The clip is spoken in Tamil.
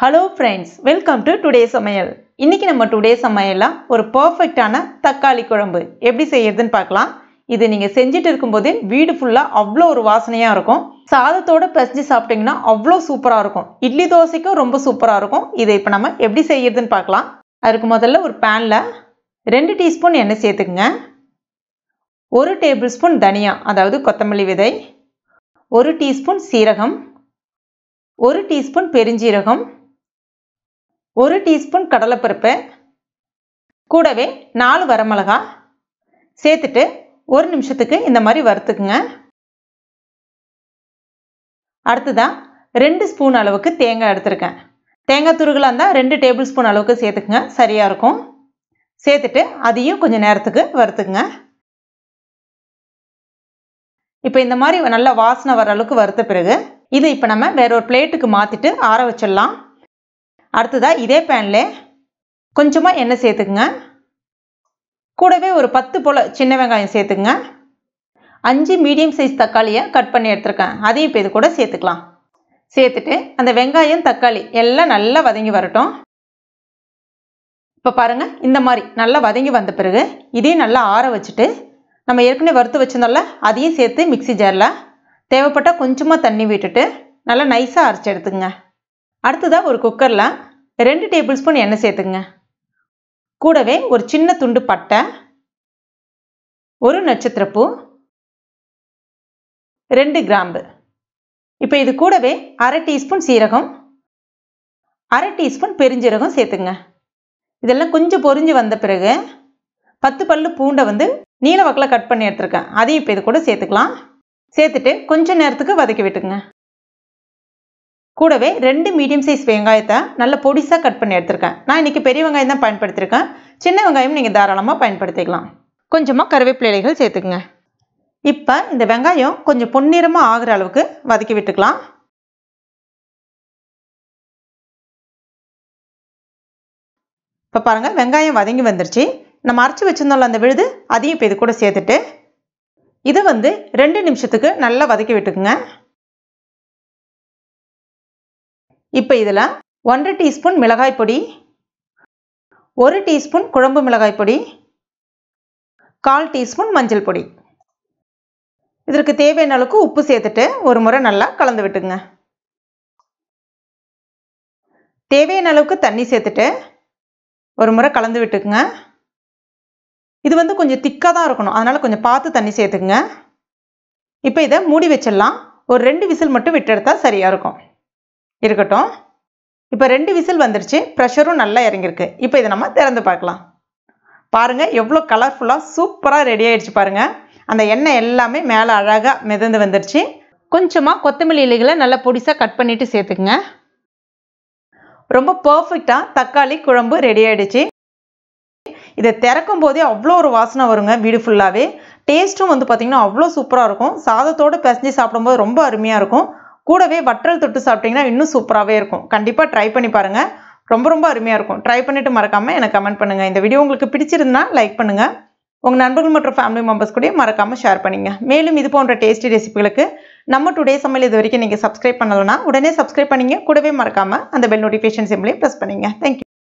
Hello friends, welcome to today's Samayal. இன்னைக்கு நம்ம today's Samayalல ஒரு பெர்ஃபெக்ட்டான தக்காளி குழம்பு எப்படி செய்யறதுன்னு பார்க்கலாம். இது நீங்க செஞ்சிட்டு இருக்கும்போதே வீடு ஃபுல்லா அவ்ளோ ஒரு வாசனையா இருக்கும். சாதத்தோட பிசைஞ்சு சாப்பிட்டீங்கன்னா அவ்ளோ சூப்பரா இருக்கும். இட்லி தோசைக்கும் ரொம்ப சூப்பரா இருக்கும். இதை இப்போ நம்ம எப்படி செய்யறதுன்னு பார்க்கலாம். அதுக்கு முதல்ல ஒரு panல 2 டீஸ்பூன் எண்ணெய் சேர்த்துக்கங்க. 1 டேபிள்ஸ்பூன் தனியா அதாவது கொத்தமல்லி விதை, 1 டீஸ்பூன் சீரகம், 1 டீஸ்பூன் பெருஞ்சீரகம், 1 டீஸ்பூன் கடலைப்பருப்பு, கூடவே 4 வரமிளகாய் சேர்த்துட்டு 1 நிமிஷத்துக்கு இந்த மாதிரி வறுத்துக்குங்க. அடுத்ததா 2 ஸ்பூன் அளவுக்கு தேங்காய் எடுத்துருக்கேன். தேங்காய் துருகலா இருந்தால் 2 டேபிள் ஸ்பூன் அளவுக்கு சேர்த்துக்குங்க, சரியா இருக்கும். சேர்த்துட்டு அதையும் கொஞ்சம் நேரத்துக்கு வறுத்துக்குங்க. இப்போ இந்த மாதிரி நல்ல வாசனை வர அளவுக்கு வறுத்த பிறகு இதை இப்போ நம்ம வேற ஒரு பிளேட்டுக்கு மாற்றிட்டு ஆற வச்சிடலாம். அடுத்ததா இதே பேன்ல கொஞ்சமாக எண்ணெய் சேர்த்துக்குங்க. கூடவே ஒரு 10 போல் சின்ன வெங்காயம் சேர்த்துக்குங்க. 5 மீடியம் சைஸ் தக்காளியை கட் பண்ணி எடுத்துருக்கேன், அதையும் இப்போ இது கூட சேர்த்துக்கலாம். சேர்த்துட்டு அந்த வெங்காயம் தக்காளி எல்லாம் நல்லா வதங்கி வரட்டும். இப்போ பாருங்கள், இந்த மாதிரி நல்லா வதங்கி வந்த பிறகு இதையும் நல்லா ஆற வச்சுட்டு நம்ம ஏற்கனவே வறுத்து வச்சிருந்தோம்ல அதையும் சேர்த்து மிக்ஸி ஜாரில் தேவைப்பட்டால் கொஞ்சமாக தண்ணி விட்டுட்டு நல்லா நைஸாக அரைச்சி எடுத்துங்க. அடுத்ததாக ஒரு குக்கரில் 2 டேபிள் ஸ்பூன் எண்ணெய் சேர்த்துங்க. கூடவே ஒரு சின்ன துண்டு பட்டை, 1 நட்சத்திரப்பூ, 2 கிராம்பு. இப்போ இது கூடவே 1/2 டீஸ்பூன் சீரகம், 1/2 டீஸ்பூன் பெருஞ்சீரகம் சேர்த்துங்க. இதெல்லாம் கொஞ்சம் பொரிஞ்சு வந்த பிறகு 10 பல்லு பூண்டை நீல வாக்கில் கட் பண்ணி எடுத்துருக்கேன், அதையும் இப்போ இது கூட சேர்த்துக்கலாம். சேர்த்துட்டு கொஞ்சம் நேரத்துக்கு வதக்கி விட்டுங்க. கூடவே 2 மீடியம் சைஸ் வெங்காயத்தை நல்ல பொடிசாக கட் பண்ணி எடுத்துருக்கேன். நான் இன்றைக்கி பெரிய வெங்காயம் தான் பயன்படுத்தியிருக்கேன், சின்ன வெங்காயம் நீங்கள் தாராளமாக பயன்படுத்திக்கலாம். கொஞ்சமாக கருவேப்பிலை இலைகள் சேர்த்துக்குங்க. இப்போ இந்த வெங்காயம் கொஞ்சம் பொன்னிறமாக ஆகிற அளவுக்கு வதக்கி விட்டுக்கலாம். இப்போ பாருங்கள், வெங்காயம் வதங்கி வந்துருச்சு. நம்ம அரைச்சி வச்சுருந்தோம்ல அந்த விழுது, அதையும் இப்போ இது கூட சேர்த்துட்டு இதை 2 நிமிஷத்துக்கு நல்லா வதக்கி விட்டுக்குங்க. இப்போ இதில் 1/2 டீஸ்பூன் மிளகாய் பொடி, 1 டீஸ்பூன் குழம்பு மிளகாய் பொடி, 1/4 டீஸ்பூன் மஞ்சள் பொடி, இதற்கு தேவையான அளவுக்கு உப்பு சேர்த்துட்டு ஒரு முறை நல்லா கலந்து விட்டுங்க. தேவையான அளவுக்கு தண்ணி சேர்த்துட்டு ஒரு முறை கலந்து விட்டுக்குங்க. இது கொஞ்சம் திக்காக தான் இருக்கணும், அதனால் கொஞ்சம் பார்த்து தண்ணி சேர்த்துக்குங்க. இப்போ இதை மூடி வச்சிடலாம். ஒரு 2 விசில் மட்டும் விட்டு எடுத்தால் சரியாக இருக்கும். இருக்கட்டும். இப்போ 2 விசில் வந்துருச்சு, ப்ரெஷரும் நல்லா இறங்கியிருக்கு. இப்போ இதை நம்ம திறந்து பார்க்கலாம். பாருங்கள், எவ்வளோ கலர்ஃபுல்லாக சூப்பராக ரெடி ஆகிடுச்சு பாருங்கள். அந்த எண்ணெய் எல்லாமே மேலே அழகாக மிதந்து வந்துருச்சு. கொஞ்சமாக கொத்தமல்லி இலைகளை நல்லா பொடிசாக கட் பண்ணிவிட்டு சேர்த்துக்குங்க. ரொம்ப பர்ஃபெக்டாக தக்காளி குழம்பு ரெடி ஆகிடுச்சு. இதை திறக்கும் போதே அவ்வளோ ஒரு வாசனை வருங்க வீடு ஃபுல்லாகவே. டேஸ்ட்டும் பார்த்திங்கன்னா அவ்வளோ சூப்பராக இருக்கும். சாதத்தோடு பிசைஞ்சு சாப்பிடும்போது ரொம்ப அருமையாக இருக்கும். கூடவே வற்றல் தொட்டு சாப்பிட்டிங்கன்னா இன்னும் சூப்பராகவே இருக்கும். கண்டிப்பாக ட்ரை பண்ணி பாருங்கள், ரொம்ப ரொம்ப அருமையாக இருக்கும். ட்ரை பண்ணிவிட்டு மறக்காமல் எனக்கு கமெண்ட் பண்ணுங்கள். இந்த வீடியோ உங்களுக்கு பிடிச்சிருந்தா லைக் பண்ணுங்கள். உங்கள் நண்பர்கள் மற்றும் ஃபேமிலி மெம்பர்ஸ் கூட மறக்காமல் ஷேர் பண்ணிங்க. மேலும் இது போன்ற டேஸ்டி ரெசிபிகளுக்கு நம்ம டுடே சமையல் இது வரைக்கும் நீங்கள் சப்ஸ்கிரைப் பண்ணலைன்னா உடனே சப்ஸ்கிரைப் பண்ணிங்க. கூடவே மறக்காமல் அந்த பெல் நோட்டிஃபிகேஷன் சிம்பிளையும் ப்ரெஸ் பண்ணிங்க. தேங்க்யூ.